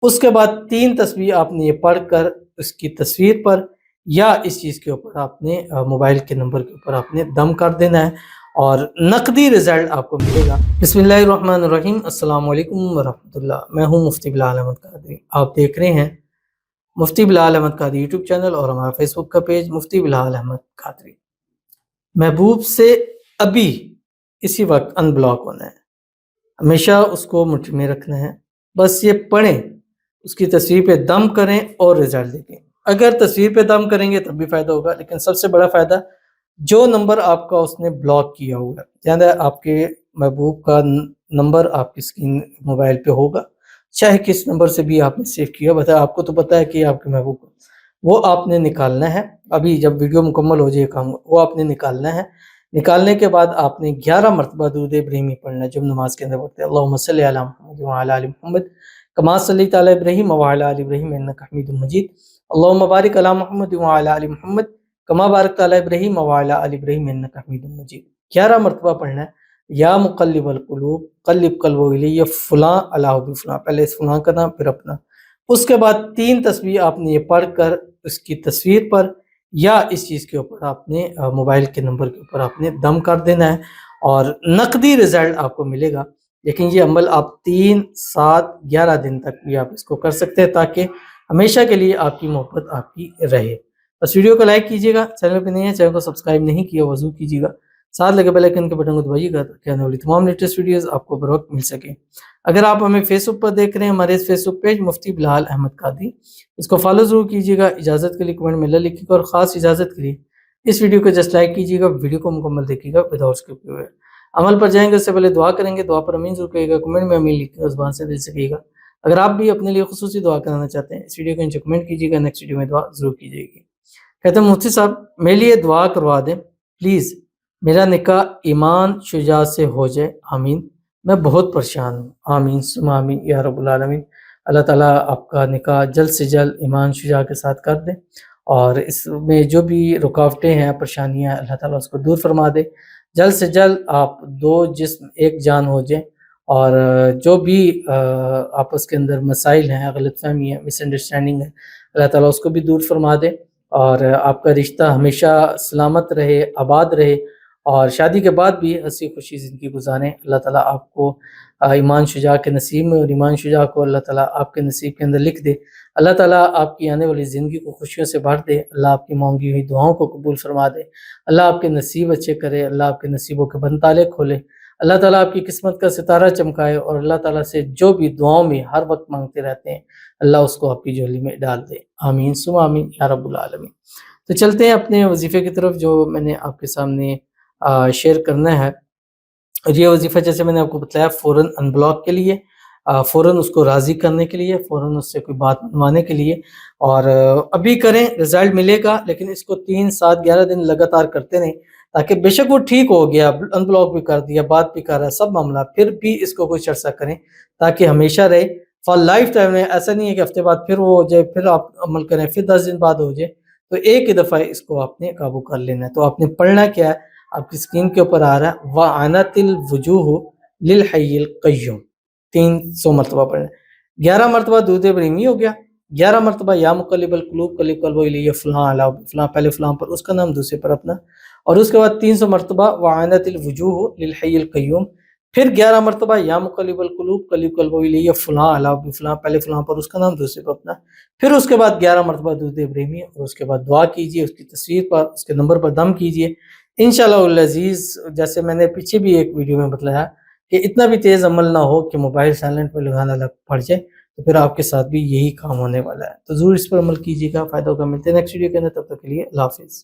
اس کے بعد 3 تسبیح آپ نے یہ پڑھ کر اس کی تصویر پر یا اس چیز کے اوپر آپ نے موبائل کے نمبر کے اوپر آپ نے دم کر دینا ہے اور نقدی رزلٹ آپ کو ملے گا۔ بسم اللہ الرحمن الرحیم۔ السلام علیکم ورحمۃ اللہ۔ میں ہوں مفتی بلال احمد قادری۔ آپ دیکھ رہے ہیں مفتی بلال احمد قادری یوٹیوب چینل اور ہمارا فیس بک کا پیج مفتی بلال احمد قادری۔ محبوب سے ابھی اسی وقت ان بلاک ہونا ہے، ہمیشہ اس کو مٹھی میں رکھنا ہے، بس یہ پڑھیں، اس کی تصویر پہ دم کریں اور رزلٹ دیکھیں۔ اگر تصویر پہ دم کریں گے تب بھی فائدہ ہوگا، لیکن سب سے بڑا فائدہ جو نمبر آپ کا اس نے بلاک کیا ہوگا، یعنی آپ کے محبوب کا نمبر آپ کی اسکرین موبائل پہ ہوگا، چاہے کس نمبر سے بھی آپ نے سیو کیا، بتا آپ کو تو پتہ ہے کہ آپ کے محبوب کو وہ آپ نے نکالنا ہے۔ ابھی جب ویڈیو مکمل ہو جائے کام وہ آپ نے نکالنا ہے۔ نکالنے کے بعد آپ نے 11 مرتبہ درود ابراہیمی پڑھنا ہے جو نماز کے اندر پڑھتے ہیں۔ اللہم صلی علی محمد وعلی آل محمد کما صلیت علی ابراہیم وعلی آل ابراہیم انک حمید مجید۔ اللہم بارک علی محمد وعلی آل محمد کما بارکت علی ابراہیم وعلی آل ابراہیم انک حمید مجید۔ 11 مرتبہ پڑھنا ہے۔ یا مقلب القلوب قلب قلبہ الی فلاں اللہ بفلاں، پہلے اس فلاں کا نام پھر اپنا۔ اس کے بعد 3 تسبیح آپ نے یہ پڑھ کر اس کی تصویر پر یا اس چیز کے اوپر آپ نے موبائل کے نمبر کے اوپر آپ نے دم کر دینا ہے اور نقدی رزلٹ آپ کو ملے گا۔ لیکن یہ عمل آپ 3، 7، 11 دن تک بھی آپ اس کو کر سکتے ہیں تاکہ ہمیشہ کے لیے آپ کی محبت آپ کی رہے۔ بس ویڈیو کو لائک کیجیے گا، چینل پہ نہیں ہے چینل کو سبسکرائب نہیں کیا وضو کیجیے گا، ساتھ لگے بیل آئیکن کے بٹن کو دبائیے گا تاکہ آنے والی تمام لیٹسٹ ویڈیوز آپ کو بروقت مل سکے۔ اگر آپ ہمیں فیس بک پر دیکھ رہے ہیں، ہمارے اس فیس بک پیج مفتی بلال احمد قادری، اس کو فالو ضرور کیجیے گا۔ اجازت کے لیے کمنٹ میں اللہ لکھیے گا اور خاص اجازت کے لیے اس ویڈیو کو جسٹ لائک کیجیے گا، ویڈیو کو مکمل دیکھیے گا وداؤٹ اسکپ ہوئے۔ عمل پر جائیں گے اس سے پہلے دعا کریں گے، دعا پر امین ضرور کہیے گا، کمنٹ میں امین لکھیے گا، زبان سے دل سے کہیے گا۔ اگر آپ بھی اپنے لیے خصوصی دعا کرانا چاہتے ہیں اس ویڈیو کو نیچے کمنٹ کیجیے گا، نیکسٹ ویڈیو میں دعا ضرور کی جائے گی۔ کہتے ہیں مفتی صاحب میرے لیے دعا کروا دیں پلیز، میرا نکاح ایمان شجاع سے ہو جائے، آمین، میں بہت پریشان ہوں، آمین ثم آمین یا رب العالمین۔ اللہ تعالیٰ آپ کا نکاح جلد سے جلد ایمان شجاع کے ساتھ کر دیں اور اس میں جو بھی رکاوٹیں ہیں پریشانیاں اللہ تعالیٰ اس کو دور فرما دے، جلد سے جلد آپ 2 جسم ایک جان ہو جائیں اور جو بھی آپس کے اندر مسائل ہیں، غلط فہمی ہے، مس انڈرسٹینڈنگ ہے، اللہ تعالیٰ اس کو بھی دور فرما دے اور آپ کا رشتہ ہمیشہ سلامت رہے، آباد رہے اور شادی کے بعد بھی ہنسی خوشی زندگی گزاریں۔ اللہ تعالیٰ آپ کو ایمان شجاع کے نصیب میں اور ایمان شجاع کو اللہ تعالیٰ آپ کے نصیب کے اندر لکھ دے۔ اللہ تعالیٰ آپ کی آنے والی زندگی کو خوشیوں سے بھر دے، اللہ آپ کی مانگی ہوئی دعاؤں کو قبول فرما دے، اللہ آپ کے نصیب اچھے کرے، اللہ آپ کے نصیبوں کے بند تالے کھولے، اللہ تعالیٰ آپ کی قسمت کا ستارہ چمکائے اور اللہ تعالیٰ سے جو بھی دعاؤں میں ہر وقت مانگتے رہتے ہیں اللہ اس کو آپ کی جھولی میں ڈال دے، آمین ثم آمین یا رب العالمین۔ تو چلتے ہیں اپنے وظیفے کی طرف جو میں نے آپ کے سامنے شیئر کرنا ہے۔ اور یہ وظیفہ جیسے میں نے آپ کو بتایا فوراً ان بلاک کے لیے، فوراً اس کو راضی کرنے کے لیے، فوراً اس سے کوئی بات منوانے کے لیے، اور ابھی کریں رزلٹ ملے گا، لیکن اس کو 3، 7، 11 دن لگاتار کرتے رہیں تاکہ بے شک وہ ٹھیک ہو گیا، ان بلاک بھی کر دیا، بات بھی کر رہا ہے، سب معاملہ، پھر بھی اس کو کچھ عرصہ کریں تاکہ ہمیشہ رہے فار لائف ٹائم میں۔ ایسا نہیں ہے کہ ہفتے بعد پھر وہ ہو جائے، پھر آپ عمل کریں، پھر 10 دن بعد ہو جائے، تو ایک ہی دفعہ اس کو آپ نے قابو کر لینا ہے۔ تو آپ نے پڑھنا کیا ہے، آپ کی اسکرین کے اوپر آ رہا ہے وَعَنَتِ الْوُجُوهُ لِلْحَيِّ الْقَيُّومِ، 300 مرتبہ پڑھنا ہے۔ 11 مرتبہ درود ابراہیمی ہو گیا، 11 مرتبہ یا مقلب القلوب قلب قلبہ الی فلاں اللہ فلاں، پہلے فلاں پر اس کا نام دوسرے پر اپنا، اور اس کے بعد 300 مرتبہ وَعَنَتِ الْوُجُوهُ لِلْحَيِّ الْقَيُّومِ، پھر 11 مرتبہ یا مقلب القلوب قلب قلبہ الی فلاں اللہ فلاں، پہلے فلاں پر اس کا نام دوسرے پر اپنا، پھر اس کے بعد 11 مرتبہ درود ابراہیمی اور اس کے بعد دعا کیجیے، اس کی تصویر پر اس کے نمبر پر دم کیجیے۔ انشاءاللہ العزیز جیسے میں نے پیچھے بھی ایک ویڈیو میں بتلایا کہ اتنا بھی تیز عمل نہ ہو کہ موبائل سائلنٹ پہ لگانا لگ پڑ جائے، تو پھر آپ کے ساتھ بھی یہی کام ہونے والا ہے۔ تو ضرور اس پر عمل کیجیے گا، فائدہ ہوگا۔ ملتے ہیں نیکسٹ ویڈیو کے اندر، تب تک کے لیے اللہ حافظ۔